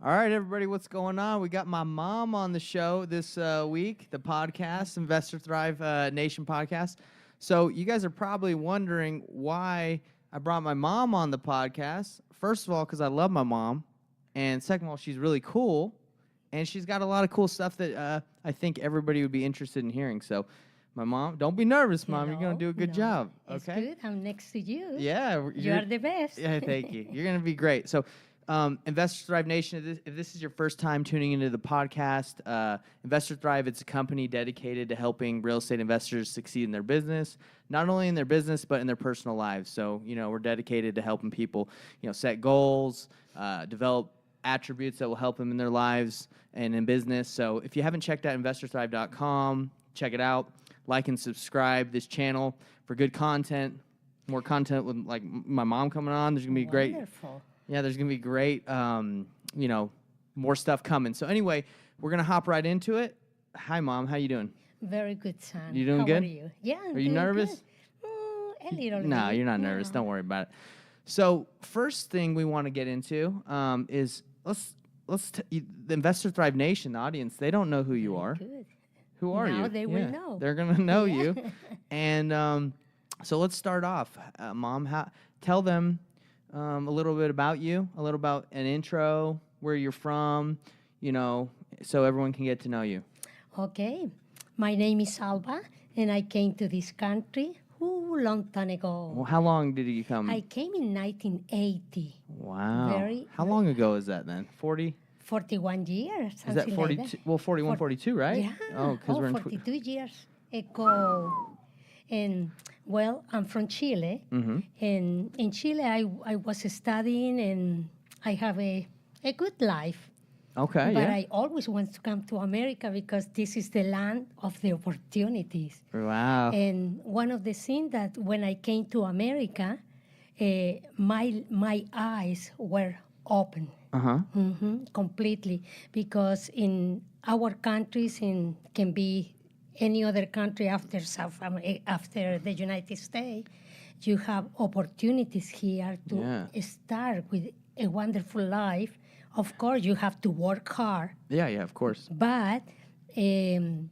All right, everybody, what's going on? We got my mom on the show this week, the podcast, Investor Thrive Nation podcast. So you guys are probably wondering why I brought my mom on the podcast. First of all, because I love my mom. And second of all, she's really cool. And she's got a lot of cool stuff that I think everybody would be interested in hearing. So my mom, don't be nervous, Mom. You're going to do a good job. It's Okay? good. I'm next to you. Yeah. You are the best. Yeah, thank you. You're going to be great. So Investor Thrive Nation, if this is your first time tuning into the podcast, Investor Thrive, it's a company dedicated to helping real estate investors succeed in their business, not only in their business, but in their personal lives. So, we're dedicated to helping people, set goals, develop attributes that will help them in their lives and in business. So if you haven't checked out investorthrive.com, check it out. Like and subscribe this channel for good content, more content with like my mom coming on. There's going to be great. Wonderful. Yeah, there's going to be great, more stuff coming. So anyway, we're going to hop right into it. Hi, Mom. How you doing? Very good, son. You doing good? How are you? Yeah, I'm Are you doing nervous? Good. A little No, bit. you're not nervous. No. Don't worry about it. So first thing we want to get into is the Investor Thrive Nation, the audience, they don't know who you are. Good. Who are you? Now they will know. They're going to know you. And so let's start off. Mom, tell them a little bit about you, a little about an intro, where you're from, so everyone can get to know you. Okay. My name is Alba, and I came to this country long time ago. Well, how long did you come? I came in 1980. Wow. How long ago is that then? 40? 41 years. Is that 42? Like that. Well, 41, 42, right? Yeah. Oh, because we're in 42 years ago. And, well, I'm from Chile. Mm-hmm. And in Chile, I was studying, and I have a good life. Okay, But yeah. I always want to come to America because this is the land of the opportunities. Wow. And one of the things that when I came to America, my eyes were open. Uh-huh. Completely, because in our countries, can be any other country after after the United States, you have opportunities here to start with a wonderful life. Of course, you have to work hard. Yeah, of course. But when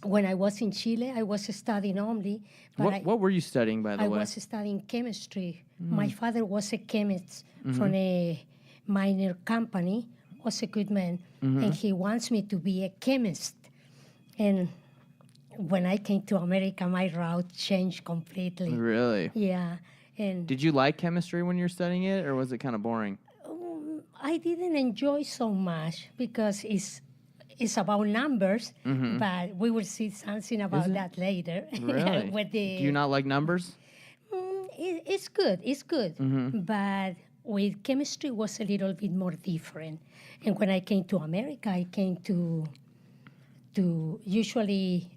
I was in Chile, I was studying only. But What were you studying, by the I way? was studying chemistry. My father was a chemist from a minor company, was a good man, and he wants me to be a chemist. And when I came to America, my route changed completely. Really? Yeah. And Did you like chemistry when you were studying it, or was it kind of boring? I didn't enjoy so much because it's about numbers, but we will see something about that later. Really? Do you not like numbers? It's good. But with chemistry was a little bit more different. And when I came to America, I came to usually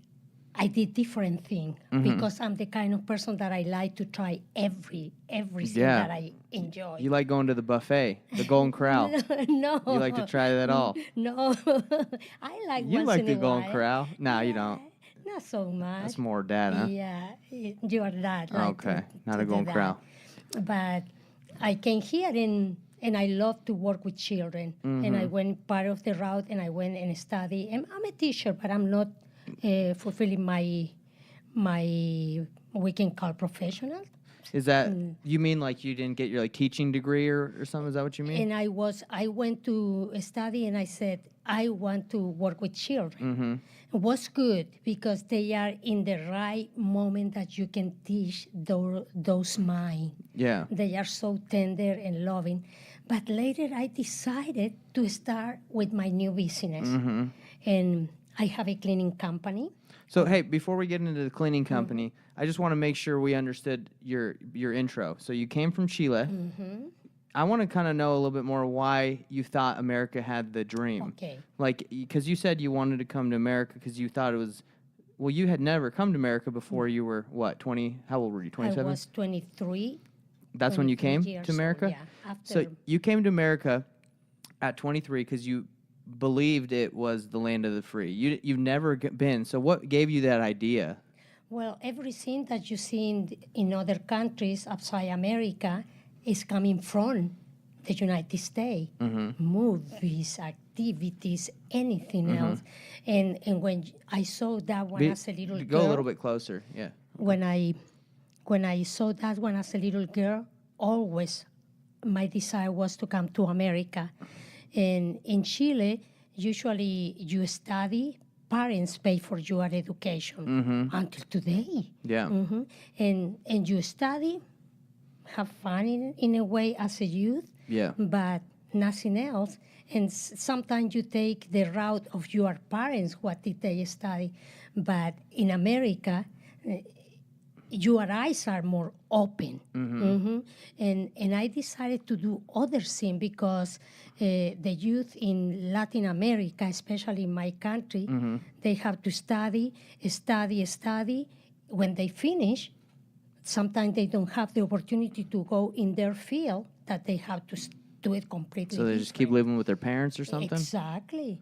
I did different things because I'm the kind of person that I like to try everything that I enjoy. You like going to the buffet, the Golden Corral. No. You like to try that all. No. I like You once like in the a Golden while. Corral? No, you don't. Not so much. That's more dad, huh? Yeah, you are that. Like Okay, not to a do Golden that. Corral. But I came here and I love to work with children. And I went part of the route and I went and studied. And I'm a teacher, but I'm not fulfilling my we can call professional. Is that, you mean like you didn't get your teaching degree or something? Is that what you mean? And I went to study and I said, I want to work with children. It was good because they are in the right moment that you can teach those minds. Yeah. They are so tender and loving. But later I decided to start with my new business. And I have a cleaning company. So, hey, before we get into the cleaning company, I just want to make sure we understood your intro. So you came from Chile. I want to kind of know a little bit more why you thought America had the dream. Okay. Because you said you wanted to come to America because you thought it was, well, you had never come to America before you were, what, 20, how old were you, 27? I was 23. That's when you 23 came years to old, America? yeah. So After you came to America at 23 because you believed it was the land of the free. You've never been. So what gave you that idea? Well, everything that you see in other countries outside America is coming from the United States, movies, activities, anything else. And when I saw that one as a little Go girl, a little bit closer. Yeah. when I saw that one as a little girl, always my desire was to come to America. And in Chile, usually you study, parents pay for your education until today. Yeah. And you study, have fun in a way as a youth, Yeah. but nothing else. And sometimes you take the route of your parents, what did they study. But in America, your eyes are more open. And I decided to do other things because the youth in Latin America, especially in my country, they have to study. When they finish, sometimes they don't have the opportunity to go in their field, that they have to do it completely So they just keep living with their parents or something? Exactly.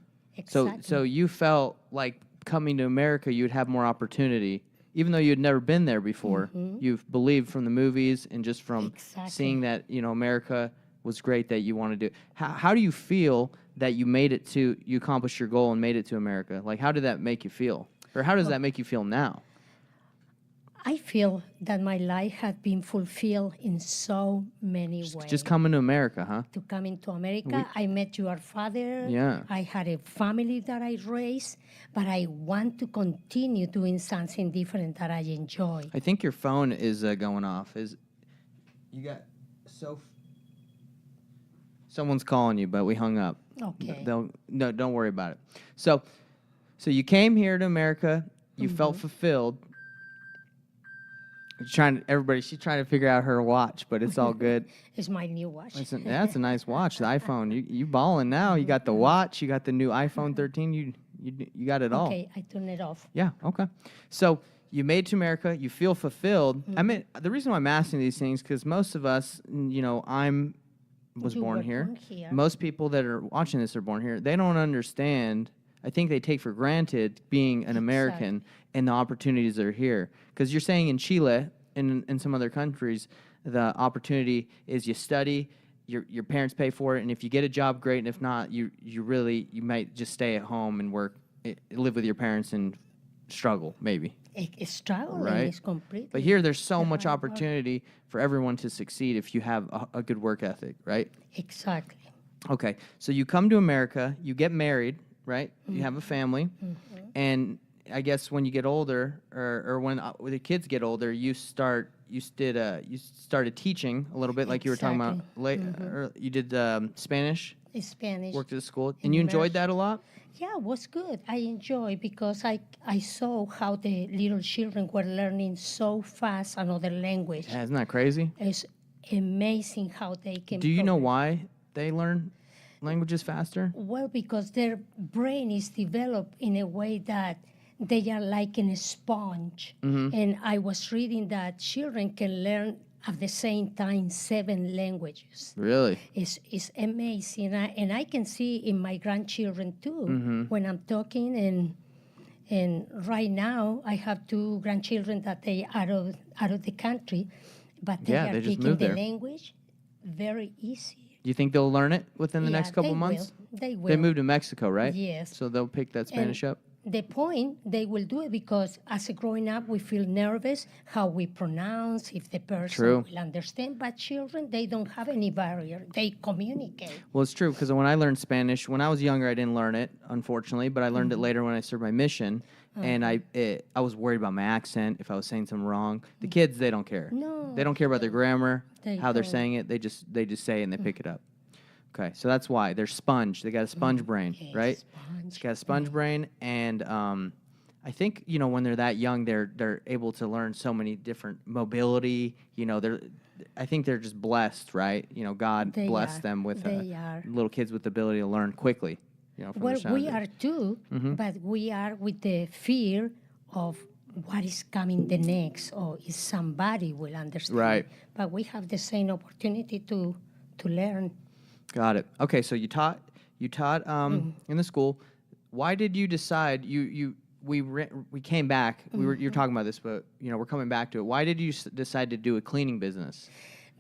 So you felt like coming to America, you'd have more opportunity, even though you'd never been there before. You've believed from the movies and just from seeing that, America was great, that you want to do. How do you feel that you accomplished your goal and made it to America? Like, how did that make you feel? Or how does that make you feel now? I feel that my life had been fulfilled in so many ways. Just coming to America, huh? To come into America, I met your father. Yeah. I had a family that I raised, but I want to continue doing something different that I enjoy. I think your phone is going off. Someone's calling you, but we hung up. Okay. No, don't worry about it. So you came here to America. You felt fulfilled. She's trying to figure out her watch, but it's all good. It's my new watch. That's a nice watch, the iPhone. You balling now. You got the watch. You got the new iPhone 13. You got it all. Okay, I turn it off. Yeah. Okay. So you made it to America. You feel fulfilled. I mean, the reason why I'm asking these things, because most of us, was You born were here. born here. Most people that are watching this are born here. They don't understand. I think they take for granted being an American and the opportunities that are here. Because you're saying in Chile and in some other countries, the opportunity is you study, your parents pay for it, and if you get a job, great, and if not, you might just stay at home and work, live with your parents and struggle, maybe. A struggle, Right. and it's completely. But here, there's so much hard work. opportunity for everyone to succeed if you have a good work ethic, right? Exactly. Okay, so you come to America, you get married, right? You have a family, and I guess when you get older, or when the kids get older, you started teaching a little bit, like you were talking about. Or you did Spanish, Spanish. worked at a school, and you enjoyed that a lot. Yeah, it was good. I enjoy because I saw how the little children were learning so fast another language. Yeah, isn't that crazy? It's amazing how they can. Do you know progress. why they learn languages faster? Well, because their brain is developed in a way that they are like in a sponge. And I was reading that children can learn at the same time 7 languages. Really? It's amazing. And I can see in my grandchildren too when I'm talking. And right now I have 2 grandchildren that they are out of the country, but they are they just taking moved the there. language very easy. Do you think they'll learn it within the Yeah, next couple they months? will. They will. They moved to Mexico, right? Yes. So they'll pick that Spanish up? The point, they will do it because as a growing up, we feel nervous how we pronounce, if the person True. will understand. But children, they don't have any barrier. They communicate. Well, it's true, because when I learned Spanish, when I was younger, I didn't learn it, unfortunately, but I learned it later when I served my mission. And I was worried about my accent, if I was saying something wrong. The kids, they don't care. No, They don't care about their grammar, They how they're don't. saying it. They just say it and they pick it up. Okay, so that's why. They're sponge. They got a sponge brain, Yes, right? sponge It's got a sponge brain, and I think when they're that young, they're able to learn so many different mobility. I think they're just blessed, right? God They blessed are. them with They are. little kids with the ability to learn quickly. From the Well, sound we of it. are too, but we are with the fear of what is coming the next, or if somebody will understand. Right. But we have the same opportunity to learn. Got it. Okay, so you taught in the school. Why did you decide we came back? You're talking about this, but we're coming back to it. Why did you decide to do a cleaning business?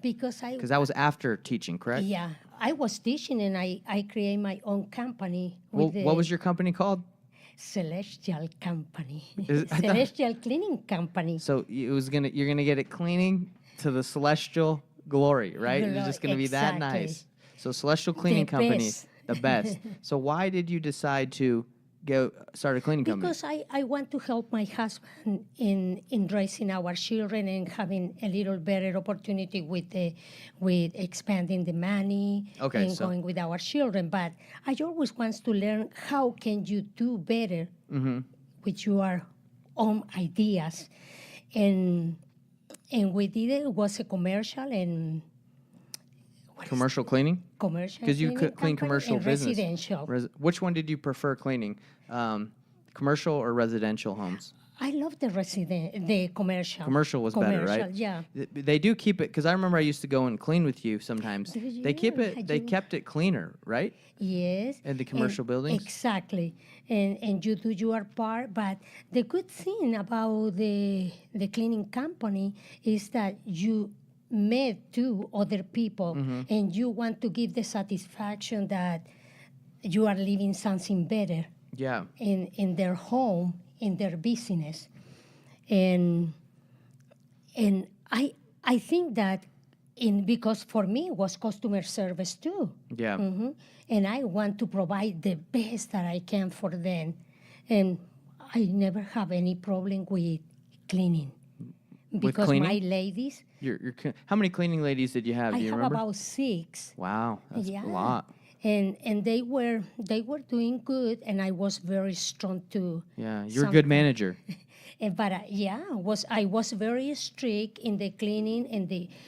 Because Because that was after teaching, correct? Yeah, I was teaching, and I created my own company Well, with the what was your company called? Celestial Company, I thought- Celestial Cleaning Company. So you're gonna get it cleaning to the celestial glory, right? It's just gonna be that Exactly. nice. So Celestial Cleaning Company, best. the best. So why did you decide to go start a cleaning company? Because I want to help my husband in raising our children and having a little better opportunity with expanding the money Okay, and so- going with our children. But I always want to learn how can you do better Mm-hmm. with your own ideas. And we did it. It was a commercial and Commercial cleaning? commercial Because you cleaning clean company commercial and business. residential. Which one did you prefer cleaning? Commercial or residential homes? I love the commercial. Commercial was better, right? Commercial, yeah. They do keep it, because I remember I used to go and clean with you sometimes. Did They keep you? it. Had They you- kept it cleaner, right? Yes. In the commercial buildings? Exactly. And you do your part. But the good thing about the cleaning company is that you met two other people Mm-hmm. and you want to give the satisfaction that you are living something better Yeah. in their home, in their business. And I think that because for me it was customer service too. Yeah. And I want to provide the best that I can for them. And I never have any problem with cleaning. Because cleaning? my ladies, How many cleaning ladies did you have? I Do you have remember? about 6. Wow, that's Yeah. a lot. And they were doing good, and I was very strong too. Yeah, you're a good manager. But I was very strict in the cleaning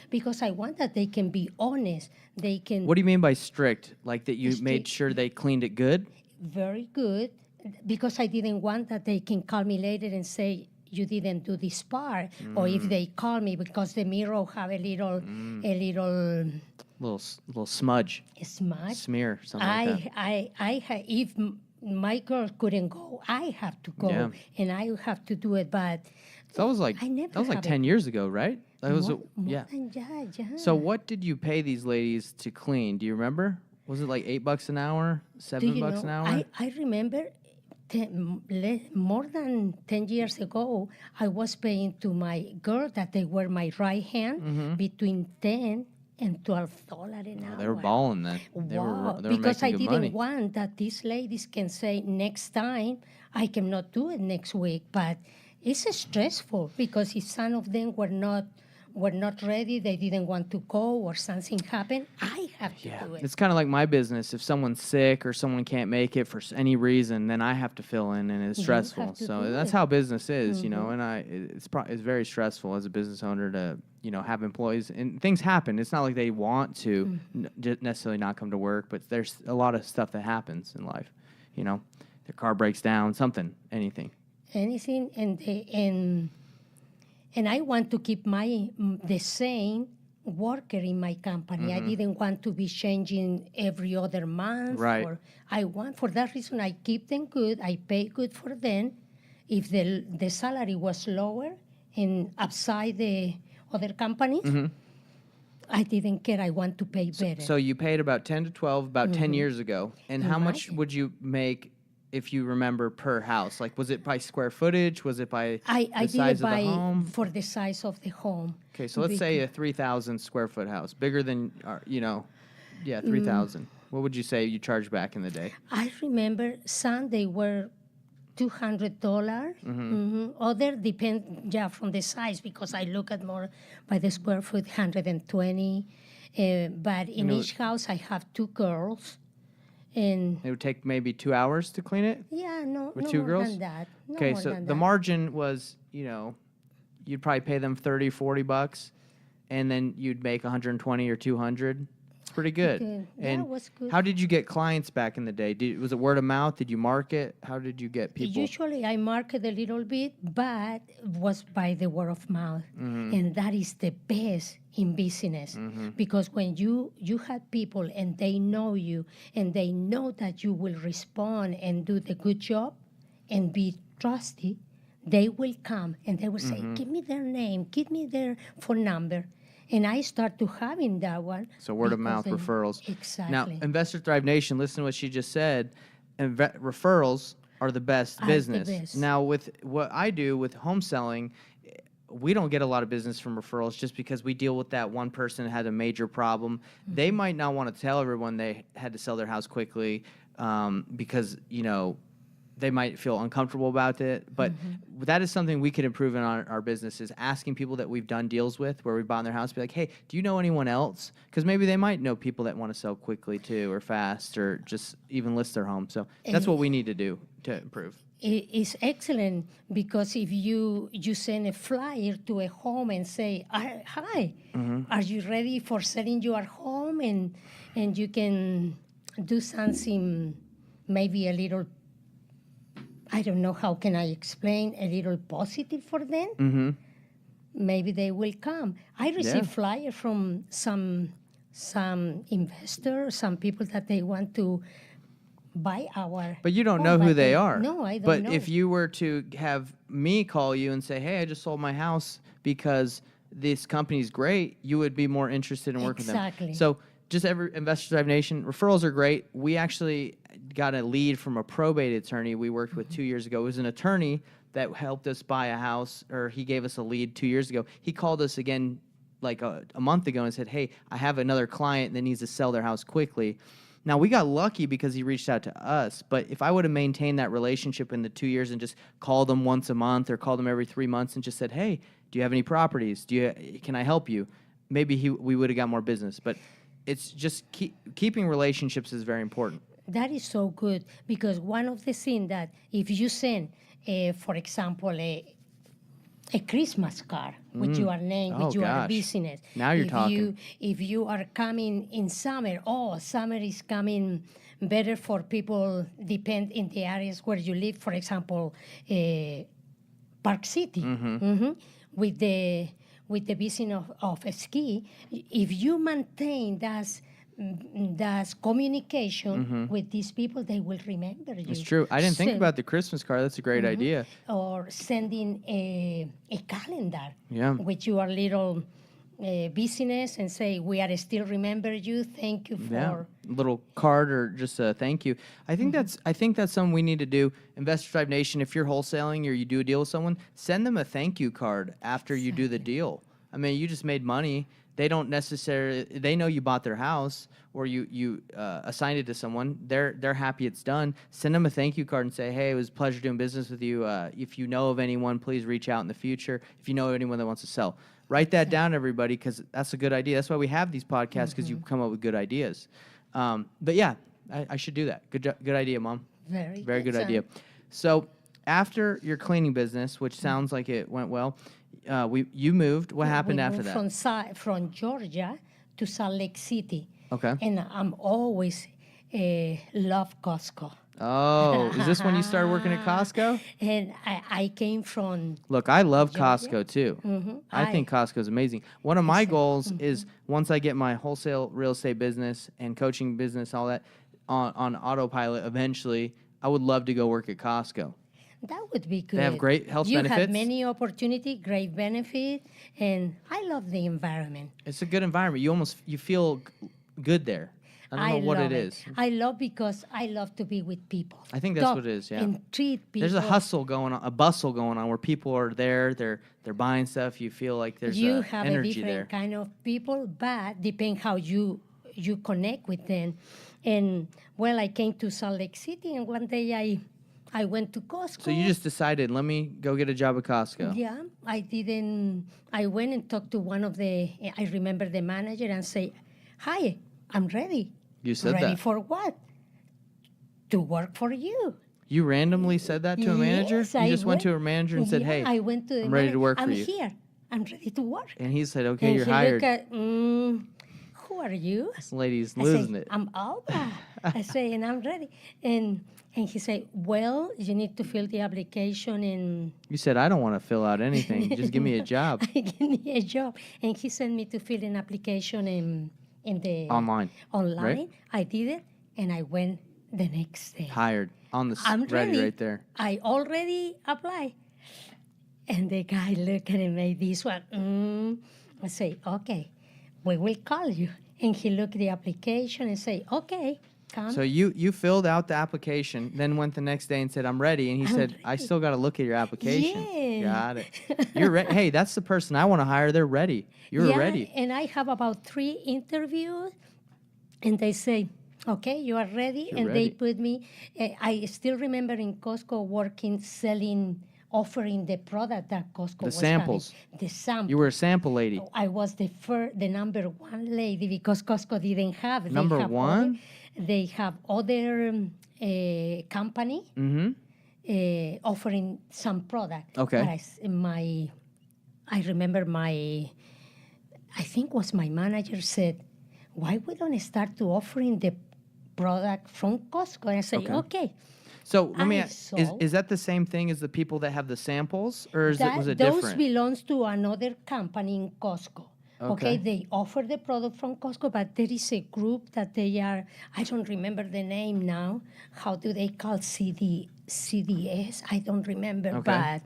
because I want that they can be honest. They can What do you mean by strict? Like that you made Strict. sure they cleaned it good? very good because I didn't want that they can call me later and say you didn't do this part, or if they call me because the mirror have a little Little smudge, smudge. smear, something like that. If my girl couldn't go, I have to go, Yeah. and I have to do it. But So that was like I never that was like have 10 years ago, right? That was more yeah. than yeah. So what did you pay these ladies to clean? Do you remember? Was it like $8 an hour, Do you $7 an know, hour? I remember more than 10 years ago, I was paying to my girl that they were my right hand between $10 and $12 an hour. They were balling then. They Wow, were because I making good didn't money. want that these ladies can say next time I cannot do it next week. But it's stressful because if some of them were not ready, they didn't want to go, or something happened, I have to do it. It's kind of like my business. If someone's sick or someone can't make it for any reason, then I have to fill in, and it's You stressful. have to So do that's it. how business is, you know. And it's very stressful as a business owner to have employees, and things happen. It's not like they want to necessarily not come to work, but there's a lot of stuff that happens in life. You know, their car breaks down, anything. Anything, and I want to keep the same worker in my company. I didn't want to be changing every other month. Right. For that reason, I keep them good. I pay good for them. If the salary was lower and upside the other companies, I didn't care. I want to pay better. So you paid about 10 to 12 about 10 years ago. And how much would you make, if you remember, per house? Like, was it by square footage? Was it by I the did size it of the home? for the size of the home. Okay, so let's say a 3,000 square foot house, bigger than, 3,000. What would you say you charged back in the day? I remember some they were $200. Other depend from the size because I look at more by the square foot, 120. But in each house I have 2 girls, and It would take maybe 2 hours to clean it? no With 2 more girls? than that. No Okay, more so than the that. margin was, you'd probably pay them $30-$40, and then you'd make 120 or 200. It's pretty good. good. Yeah, And it was good. how did you get clients back in the day? Was it word of mouth? Did you market? How did you get people? Usually I market a little bit, but was by the word of mouth. And that is the best in business. Because when you have people and they know you and they know that you will respond and do the good job and be trusty, they will come and they will say, give me their name, give me their phone number. And I start to having that one. So word of because mouth they- referrals. Exactly. Now, Investor Thrive Nation, listen to what she just said. Referrals are the best Are the business. best. Now, with what I do with home selling, we don't get a lot of business from referrals just because we deal with that one person that had a major problem. They might not want to tell everyone they had to sell their house quickly because, they might feel uncomfortable about it. But that is something we could improve in our business, is asking people that we've done deals with where we've bought their house, be like, hey, do you know anyone else? Because maybe they might know people that want to sell quickly too, or fast, or just even list their home. So that's what we need to do to improve. It's excellent because if you send a flyer to a home and say, hi, are you ready for selling your home? And you can do something maybe a little, I don't know how can I explain, a little positive for them. Maybe they will come. I receive flyers from some investors, some people that they want to buy our. But you don't home, know who but they are. No, I don't but know. if you were to have me call you and say, hey, I just sold my house because this company's great, you would be more interested in working with Exactly. them. So just every Investor Drive Nation, referrals are great. We actually got a lead from a probate attorney we worked with 2 years ago. It was an attorney that helped us buy a house, or he gave us a lead 2 years ago. He called us again like a month ago and said, hey, I have another client that needs to sell their house quickly. Now, we got lucky because he reached out to us, but if I would have maintained that relationship in the 2 years and just called them once a month or called them every 3 months and just said, hey, do you have any properties? Can I help you? Maybe we would have got more business. But it's just keeping relationships is very important. That is so good because one of the things that if you send, for example, a Christmas card with your name, Oh, with your gosh. business. Now you're talking. If you are coming in summer, summer is coming better for people depend in the areas where you live. For example, Park City, with the business of a ski. If you maintain that communication with these people, they will remember you. It's true. I didn't think about the Christmas card. That's a great idea. Or sending a calendar Yeah. with your little business and say, we are still remember you. Thank you for. Yeah, little card or just a thank you. I think that's something we need to do. Investor Drive Nation, if you're wholesaling or you do a deal with someone, send them a thank you card after you do the deal. I mean, you just made money. They don't necessarily. They know you bought their house or you assigned it to someone. They're happy it's done. Send them a thank you card and say, hey, it was a pleasure doing business with you. If you know of anyone, please reach out in the future. If you know of anyone that wants to sell. Write that down, everybody, because that's a good idea. That's why we have these podcasts, because you come up with good ideas. But yeah, I should do that. Good idea, Mom. Very good son. idea. So after your cleaning business, which sounds like it went well, you moved. What happened We after moved that? From Georgia to Salt Lake City. Okay. And I'm always love Costco. Oh, is this when you started working at Costco? And I came from. Look, I love Georgia? Costco too. I think Costco is amazing. One of my goals is once I get my wholesale real estate business and coaching business, all that on autopilot, eventually, I would love to go work at Costco. That would be good. They have great health you benefits. have many opportunity, great benefit, and I love the environment. It's a good environment. You feel good there. I don't know what love it is. I love because I love to be with people. I think that's Talk what it is, yeah. And treat people. There's a hustle going on, a bustle going on where people are there, they're buying stuff. You feel like there's You have a energy different there. kind of people, but depend how you connect with them. And well, I came to Salt Lake City, and one day I went to Costco. So you just decided, let me go get a job at Costco. Yeah, I didn't. I went and talked to one of I remember the manager and say, "Hi, I'm ready." You said ready that. for what? To work for you. You randomly said that to a manager? Yes, You I just went to a manager and said, hey, I went to the I'm ready to work I'm for you. here. I'm ready to work. And he said, okay, And you're he hired. looked at, who are you? This lady's I losing say, it. I'm Alba. I say, and I'm ready. And he said, well, you need to fill the application and You said, I don't want to fill out anything. Just give me a job. give me a job. And he sent me to fill an application in the Online. Online. I did it, and I went the next day. Hired. On the I'm ready right there. I already applied. And the guy looked at me, this one. I say, okay. we will call you. And he looked at the application and say, okay, come. So you filled out the application, then went the next day and said, "I'm ready." And he said, "I still got to look at your application." Yeah. Got it. You're ready. Hey, that's the person I want to hire. They're ready. You're ready. And I have about 3 interviews, and they say, okay, you are ready. You're and ready. they put me, I still remember in Costco working, selling, offering the product that Costco was samples. having. The samples. You were a sample lady. I was the number one lady because Costco didn't have. They Number have one? They have other company offering some product. Okay. But I remember I think was my manager said, why we don't start to offering the product from Costco? And I say, okay. So let me I ask, saw- is that the same thing as the people that have the samples, or was it Those different? belongs to another company in Costco. Okay. They offer the product from Costco, but there is a group that they are, I don't remember the name now. How do they call CDS? I don't remember, Okay. but,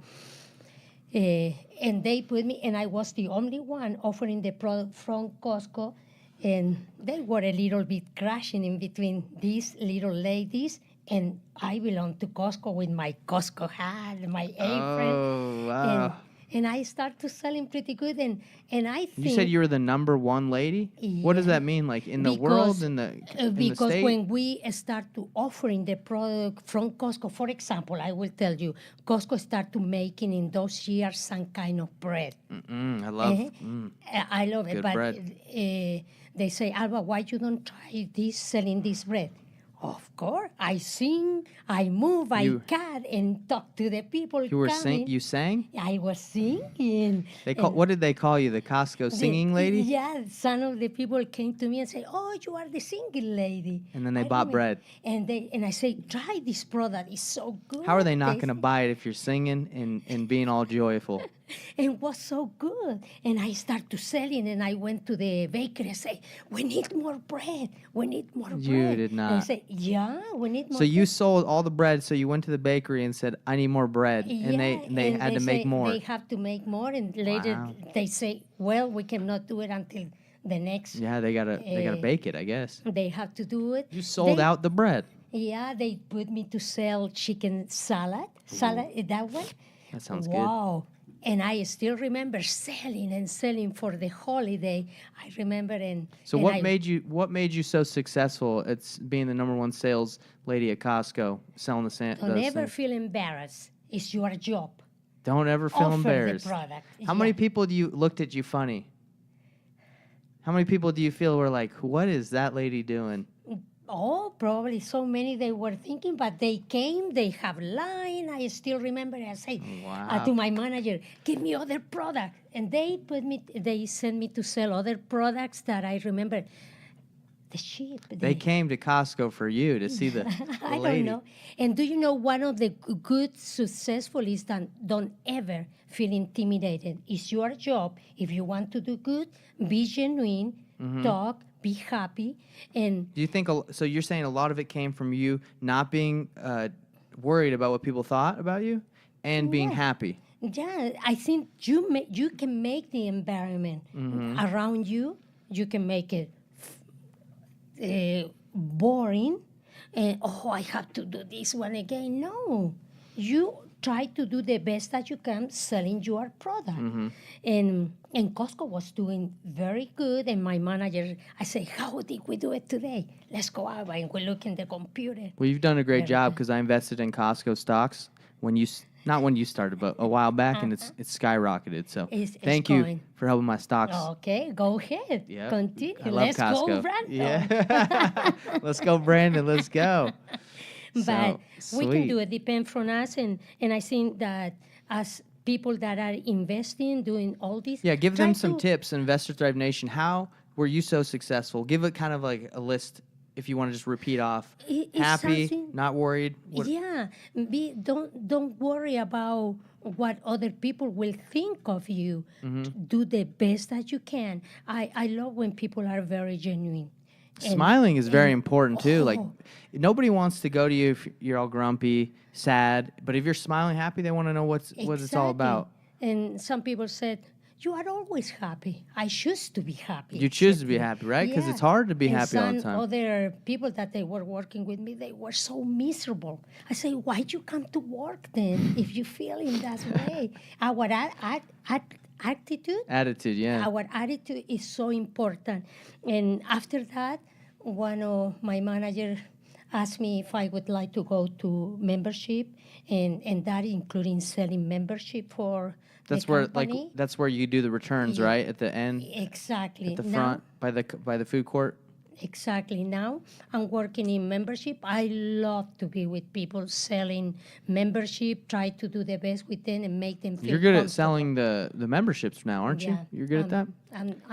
and they put me, and I was the only one offering the product from Costco, and they were a little bit crashing in between these little ladies, and I belong to Costco with my Costco hat, my apron. Oh, wow. And I start to selling pretty good, and I think You said you were the number one lady? What does Yeah. that mean? Like in the world, in the because state? when we start to offering the product from Costco, for example, I will tell you, Costco start to making in those years some kind of bread. I love. I love it, Good but bread. They say, Alba, why you don't try this selling this bread? Of course, I sing, I move, I cut, and talk to the people. You were coming. You sang? I was singing. What did they call you? The Costco singing lady? Yeah, some of the people came to me and say, "Oh, you are the singing lady." And then they I bought remember. bread. And I say, "Try this product; it's so good." How are they not They going to buy it if you're singing and being all joyful? It was so good. And I start to selling, and I went to the bakery and say, "We need more bread. We need more bread." You did And not. I say, "Yeah, we need more." So you bread." sold all the bread. So you went to the bakery and said, "I need more bread," and they and had to make say more. They have to make more, and later Wow. they say, "Well, we cannot do it until the next." Yeah, they gotta bake it, I guess. They have to do it. You sold They- out the bread. Yeah, they put me to sell chicken salad. Salad, that one? That sounds good. Wow. And I still remember selling and selling for the holiday. I remember So and what made you so successful at being the number one sales lady at Costco, selling don't those ever things? feel embarrassed. It's your job. Don't ever feel Offer embarrassed. the product. How many people looked at you funny? How many people do you feel were like, "What is that lady doing?" Oh, probably so many they were thinking, but they came, they have line. I still remember I said Wow. to my manager, give me other product. And they sent me to sell other products that I remember. The sheep. They came to Costco for you to see the I lady. don't know. And do you know one of the good successful is that don't ever feel intimidated. It's your job. If you want to do good, be genuine, talk, be happy, and Do you think so? You're saying a lot of it came from you not being worried about what people thought about you, and being Yeah. happy. yeah, I think you can make the environment around you. You can make it boring. And I have to do this one again. No, you try to do the best that you can selling your product. And Costco was doing very good. And my manager, I say, how did we do it today? Let's go out and we look in the computer. Well, you've done a great Very job good. because I invested in Costco stocks not when you started, but a while back, and it's skyrocketed. So It's thank you going. for helping my stocks. Okay, go ahead. Yeah, Continue. I love Let's Costco. go, Brandon. Yeah, let's go, Brandon. Let's go. But So, we can sweet. do it, depend from us. And I think that as people that are investing, doing all this. Yeah, give try them some to- tips, Investor Thrive Nation. How were you so successful? Give it kind of like a list if you want to just repeat off. It's Happy, something- not worried. Yeah, don't worry about what other people will think of you. Do the best that you can. I love when people are very genuine. And- Smiling is very important too. Like Oh. nobody wants to go to you if you're all grumpy, sad. But if you're smiling, happy, they want to know what it's all Exactly. about. And some people said, you are always happy. I choose to be happy. You choose to be happy, right? Because it's hard to be And happy all the some time. other people that they were working with me, they were so miserable. I say, why you come to work then if you feel in that way? Our attitude, Yeah. our attitude is so important. And after that, one of my managers asked me if I would like to go to membership, and that including selling membership for That's the where company. that's where you do the returns, Yeah. right? At the end, Exactly. at the Now, front by the food court. exactly. Now I'm working in membership. I love to be with people selling membership, try to do the best with them and make them feel You're good at comfortable. selling the memberships now, aren't you? Yeah, You're good at that.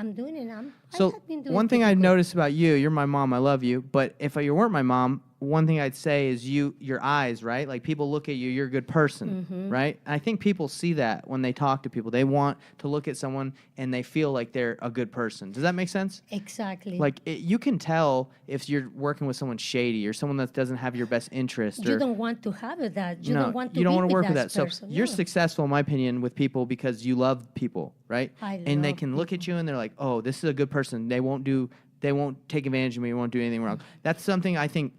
I'm doing it. I So have been doing one thing pretty I've good. noticed about you, you're my mom, I love you. But if you weren't my mom, one thing I'd say is your eyes, right? Like people look at you, you're a good person, right? And I think people see that when they talk to people. They want to look at someone and they feel like they're a good person. Does that make sense? Exactly. Like you can tell if you're working with someone shady or someone that doesn't have your best interest. You Or, don't want to have it that. You no, don't want to you don't be want to work with that that. person. So you're No. successful, in my opinion, with people because you love people, right? And they love can look at you and they're like, "Oh, this is a good person. They won't take advantage of me. Won't do anything wrong." That's something I think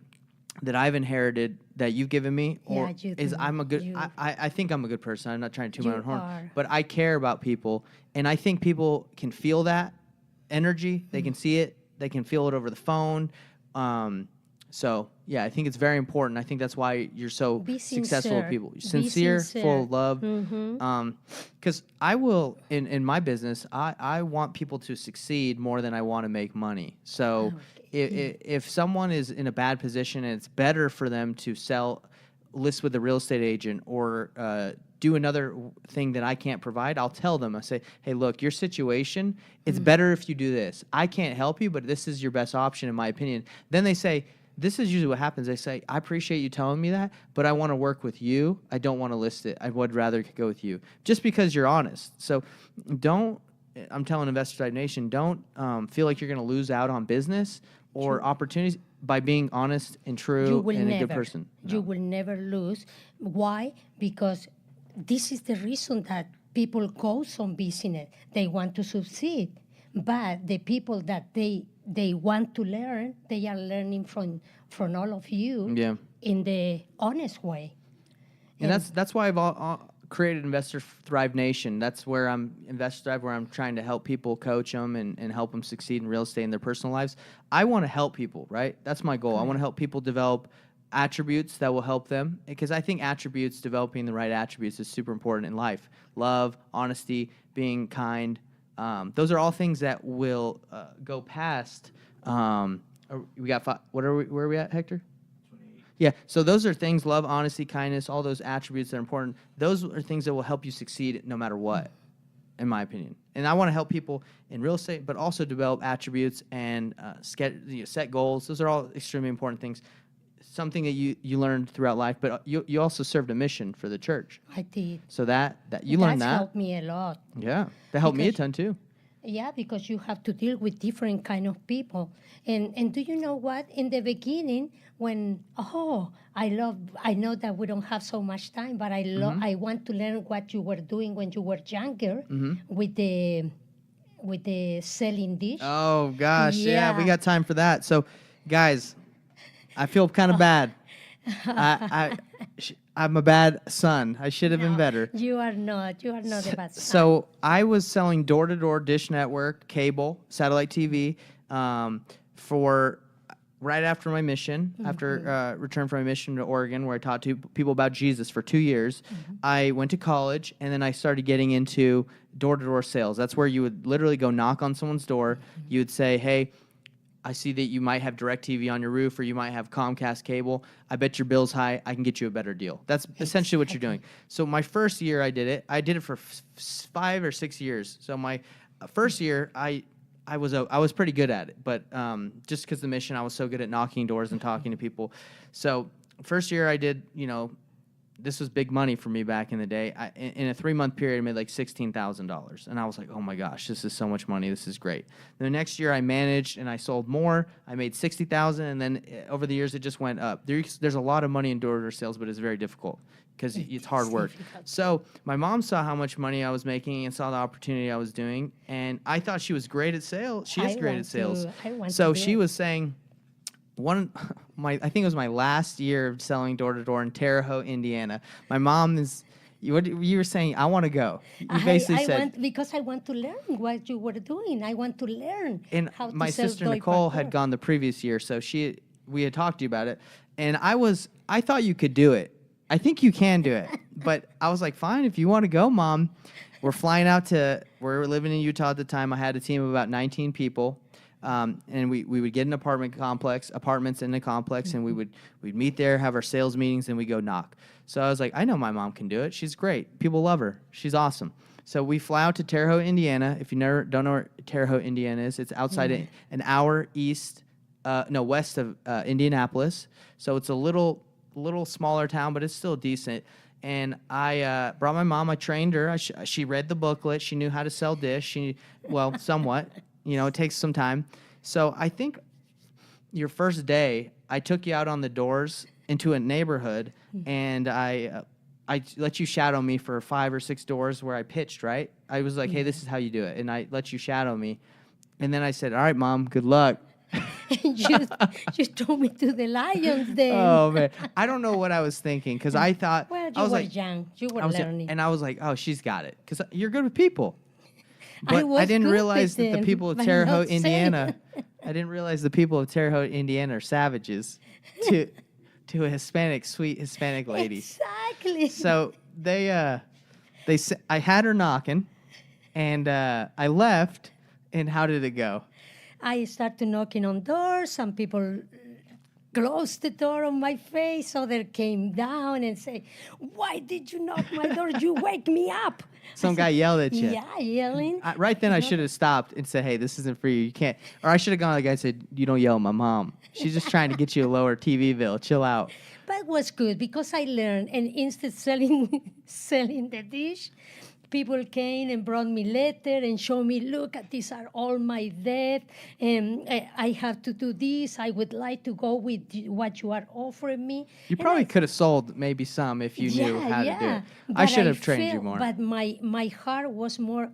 that I've inherited that you've given me, or Yeah, you is do. I'm a good. You- I think I'm a good person. I'm not trying to toot my You own horn, are. but I care about people, and I think people can feel that energy. They can see it. They can feel it over the phone. So yeah, I think it's very important. I think that's why you're so Be successful with sincere. people. Be Sincere, sincere. full of love. Mhm. Because I will in my business, I want people to succeed more than I want to make money. So if someone is in a bad position and it's better for them to list with a real estate agent or do another thing that I can't provide, I'll tell them. I say, hey, look, your situation, it's better if you do this. I can't help you, but this is your best option in my opinion. Then they say, this is usually what happens. They say, I appreciate you telling me that, but I want to work with you. I don't want to list it. I would rather go with you just because you're honest. So I'm telling Investor Side Nation, don't feel like you're going to lose out on business or opportunities by being honest and true and a good person. You will never lose. Why? Because this is the reason that people go on business. They want to succeed. But the people that they want to learn, they are learning from all of you Yeah. in the honest way. And that's why I've created Investor Thrive Nation. That's where I'm Investor Thrive, where I'm trying to help people, coach them, and help them succeed in real estate in their personal lives. I want to help people, right? That's my goal. I want to help people develop attributes that will help them, because I think developing the right attributes is super important in life. Love, honesty, being kind. Those are all things that will go past. We got five, where are we at, Hector? Yeah, so those are things, love, honesty, kindness, all those attributes that are important. Those are things that will help you succeed no matter what, in my opinion. And I want to help people in real estate, but also develop attributes and set goals. Those are all extremely important things. Something that you learned throughout life, but you also served a mission for the church. I did. So that you learned that. That's helped me a lot. Yeah, that helped me a Because- ton too. Yeah, because you have to deal with different kind of people. And do you know what? In the beginning, when I know that we don't have so much time, but I want to learn what you were doing when you were younger with the selling dish. Oh gosh, yeah, we Yeah. got time for that. So, guys, I feel kind of bad. I'm a bad son. I should have been better. You are not. You are not a bad son. So I was selling door-to-door Dish Network, cable, satellite TV, for right after my mission, after return from my mission to Oregon, where I taught people about Jesus for 2 years. I went to college, and then I started getting into door-to-door sales. That's where you would literally go knock on someone's door. You would say, hey, I see that you might have DirecTV on your roof, or you might have Comcast cable. I bet your bill's high. I can get you a better deal. That's essentially what you're doing. So my first year I did it for 5 or 6 years. So my first year I was pretty good at it, but just because the mission, I was so good at knocking doors and talking to people. So first year I did this was big money for me back in the day. In a 3-month period, I made like $16,000. And I was like, oh my gosh, this is so much money. This is great. The next year I managed and I sold more. I made $60,000. And then over the years, it just went up. There's a lot of money in door-to-door sales, but it's very difficult because it's hard work. So my mom saw how much money I was making and saw the opportunity I was doing. And I thought she was great at sales. She is great at sales. So she was saying, I think it was my last year of selling door to door in Terre Haute, Indiana. My mom is. What you were saying? I want to go. You basically said because I want to learn what you were doing. I want to learn. And how to my sell sister door Nicole by had door. gone the previous year, so we had talked to you about it, and I thought you could do it. I think you can do it, but I was like, fine, if you want to go, Mom. We're flying out to. We're living in Utah at the time. I had a team of about 19 people. And we would get an apartments in the complex, and we'd meet there, have our sales meetings, and we go knock. So I was like, I know my mom can do it. She's great. People love her. She's awesome. So we fly out to Terre Haute, Indiana. If you don't know where Terre Haute, Indiana is, it's outside an hour west of Indianapolis. So it's a little smaller town, but it's still decent. And I brought my mom. I trained her. She read the booklet. She knew how to sell dish. Somewhat. It takes some time. So I think your first day, I took you out on the doors into a neighborhood, and I let you shadow me for 5 or 6 doors where I pitched, right? I was like, hey, this is how you do it. And I let you shadow me. And then I said, all right, Mom, good luck. you told me to the Lions then. Oh, man. I don't know what I was thinking because I thought. Well, I was were like, young. You were learning. And I was like, oh, she's got it because you're good with people. I But I didn't good realize with that the them, people of but Terre not Haute, Indiana, saying. I didn't realize the people of Terre Haute, Indiana are savages to a sweet Hispanic lady. Exactly. So I had her knocking, and I left. And how did it go? I started knocking on doors. Some people closed the door on my face. Others came down and say, "Why did you knock my door? You wake me up." Some guy yelled at you. Yeah, yelling. Right then, I should have stopped and said, "Hey, this isn't for you. You can't." Or I should have gone to the guy and said, "You don't yell at my mom. She's just trying to get you a lower TV bill. Chill out." But it was good because I learned, and instead selling the dish, people came and brought me letter and showed me, look, these are all my debt, and I have to do this. I would like to go with what you are offering me. You probably could have sold maybe some if you knew how to do it. I should have trained you more. But my heart was more,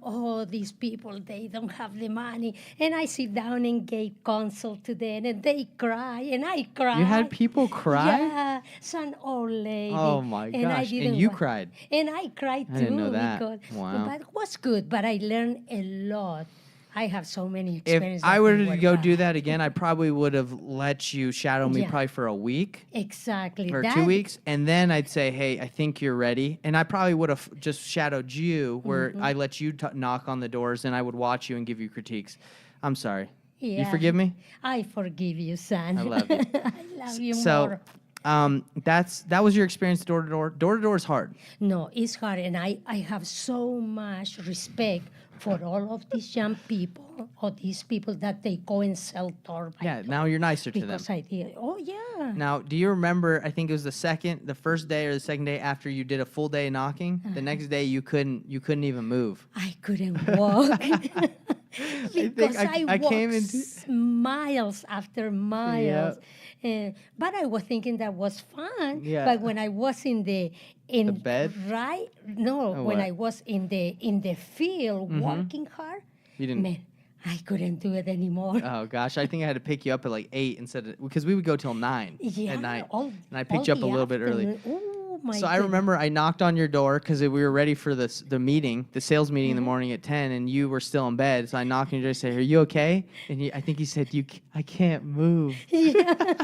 these people, they don't have the money. And I sit down and gave consult to them, and they cry, and I cry. You had people cry? Yeah, some old lady. Oh, my gosh. And you cried. And I cried, too. I didn't know that. Because, wow. But it was good, but I learned a lot. I have so many experiences. If I were to go do that again, I probably would have let you shadow me probably for a week. Exactly. Or 2 weeks. And then I'd say, hey, I think you're ready. And I probably would have just shadowed you where I let you knock on the doors and I would watch you and give you critiques. I'm sorry. Yeah. You forgive me? I forgive you, son. I love you. I love you more. That was your experience door to door. Door to door is hard. No, it's hard, and I have so much respect for all of these young people, or these people that they go and sell door by door. Now you're nicer to them. Because I did. Oh, yeah. Now, do you remember, I think it was the first day or the second day after you did a full day knocking, the next day you couldn't even move. I couldn't walk. Because I walked miles after miles. But I was thinking that was fun. Yeah. But when I was in the bed? Right? No, when I was in the field working hard, You didn't. man, I couldn't do it anymore. Oh gosh, I think I had to pick you up at like 8 because we would go till 9 at night, and I picked you up a little bit early. Oh, my So I remember I knocked on your door because we were ready for the sales meeting in the morning at 10, and you were still in bed. So I knocked on your door and said, "Are you okay?" And I think you said, I can't move." Yeah.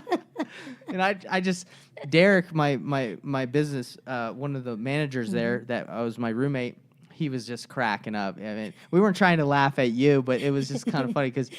And I just Derek, my business, one of the managers there that was my roommate. He was just cracking up. I mean, we weren't trying to laugh at you, but it was just kind of funny because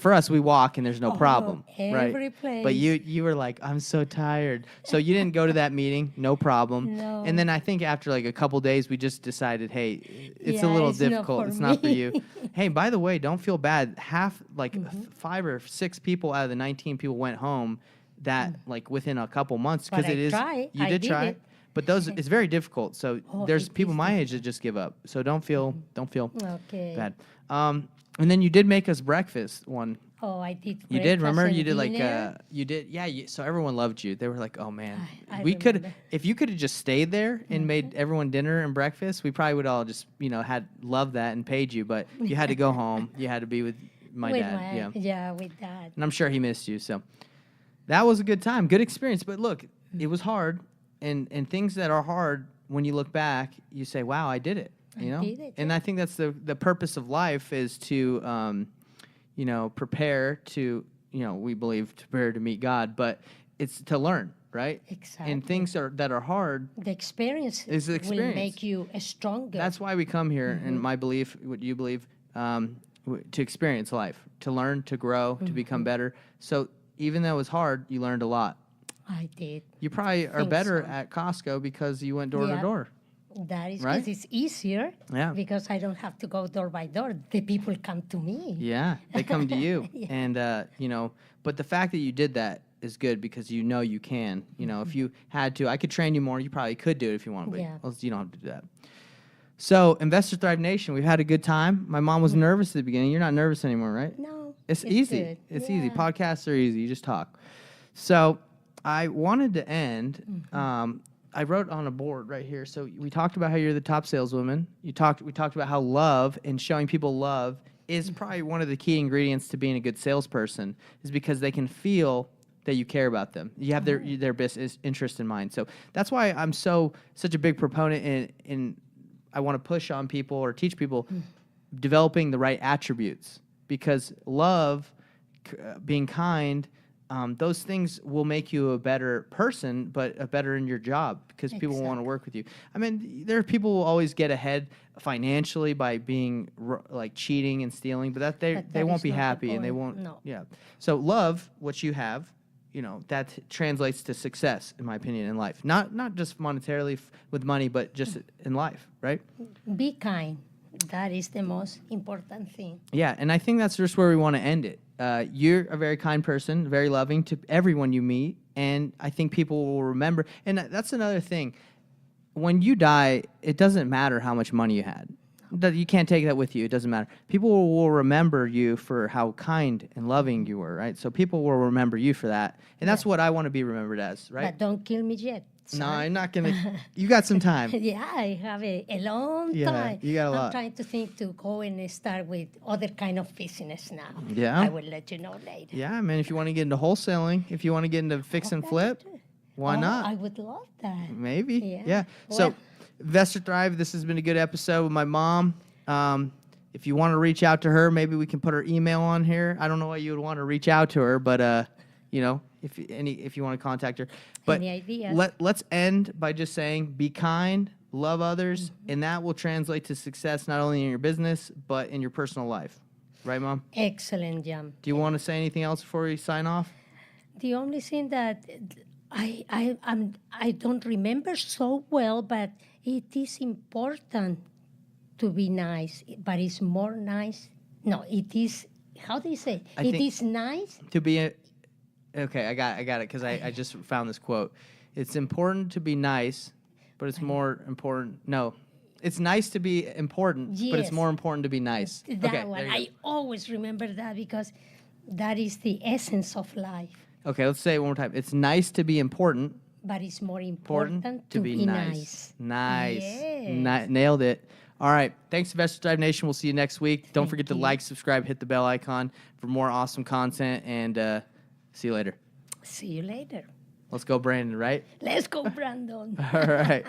for us, we walk and there's no problem, every right? place. But you were like, I'm so tired. So you didn't go to that meeting, no problem. No. And then I think after like a couple days, we just decided, hey, it's a little difficult. It's not for you. Hey, by the way, don't feel bad. 5 or 6 people out of the 19 people went home that like within a couple months because But it is tried. you I did did try. it. But those it's very difficult. So Oh, there's it people is my age that just give up. So don't feel Okay. bad. And then you did make us breakfast one. Oh, I did. You did, remember? breakfast You did and like dinner. you did, yeah. So everyone loved you. They were like, "Oh man, I we could remember. if you could have just stayed there and made everyone dinner and breakfast, we probably would all just had loved that and paid you. But you had to go home. You had to be with my With dad. yeah, with that. And I'm sure he missed you. So that was a good time, good experience. But look, it was hard, and things that are hard when you look back, you say, "Wow, I did it." You know, did it, and I think that's the purpose of life is to prepare to we believe to prepare to meet God, but it's to learn, right? Exactly. And things that are hard. The experience Is the experience. will make you stronger. That's why we come here, and my belief, what you believe, to experience life, to learn, to grow, to become better. So even though it was hard, you learned a lot. I did. You probably are Think better so. at Costco because you went door to Yeah. door. That is Right? because it's easier. Yeah. Because I don't have to go door by door. The people come to me. Yeah, they come to you, Yeah. and but the fact that you did that is good because you can. If you had to, I could train you more. You probably could do it if you want, but Yeah. you don't have to do that. So, Investor Thrive Nation, we've had a good time. My mom was nervous at the beginning. You're not nervous anymore, right? No. It's easy. Good. It's easy. Yeah. Podcasts are easy. You just talk. So, I wanted to end. I wrote on a board right here. So we talked about how you're the top saleswoman. We talked about how love and showing people love is probably one of the key ingredients to being a good salesperson, is because they can feel that you care about them. You have their best interest in mind. So that's why I'm such a big proponent in I want to push on people or teach people developing the right attributes, because love, being kind, those things will make you a better person, but a better in your job, because people want to work with you. I mean, there are people who will always get ahead financially by being like cheating and stealing, but they that won't is be not the happy and they point. won't. No. Yeah. So love what you have. That translates to success, in my opinion, in life. Not just monetarily with money, but just in life, right? Be kind. That is the most important thing. Yeah, and I think that's just where we want to end it. You're a very kind person, very loving to everyone you meet, and I think people will remember. And that's another thing. When you die, it doesn't matter how much money you had. You can't take that with you. It doesn't matter. People will remember you for how kind and loving you were, right? So people will remember you for that, and that's what I want to be remembered as, right? But don't kill me yet. No, son. I'm not gonna. You got some time. Yeah, I have a long Yeah, time. you got a lot. I'm trying to think to go and start with other kind of business now. Yeah? I will let you know later. Yeah, man. If you want to get into wholesaling, if you want to get into fix and flip, why Oh, not? I would love that. Maybe. Yeah. Yeah. So, Well- Investor Thrive, this has been a good episode with my mom. If you want to reach out to her, maybe we can put her email on here. I don't know why you would want to reach out to her, but if you want to contact her. But Any ideas? let's end by just saying, be kind, love others, and that will translate to success not only in your business but in your personal life. Right, Mom? Excellent, Jam. Do you want to say anything else before we sign off? The only thing that I don't remember so well, but it is important to be nice. But it's more nice. No, it is. How do you say? I It think- is nice. To be okay, I got it because I just found this quote. It's important to be nice, but it's more important. No, it's nice to be important, but it's Yes. more important to be nice. That Okay, one. there you go. I always remember that because that is the essence of life. Okay, let's say it one more time. It's nice to be important, But it's more important to be nice. Nice. Yes. Nailed it. All right. Thanks, Investor Thrive Nation. We'll see you next week. Don't forget to you. like, subscribe, hit the bell icon for more awesome content, and see you later. See you later. Let's go, Brandon, right? Let's go, Brandon. All right.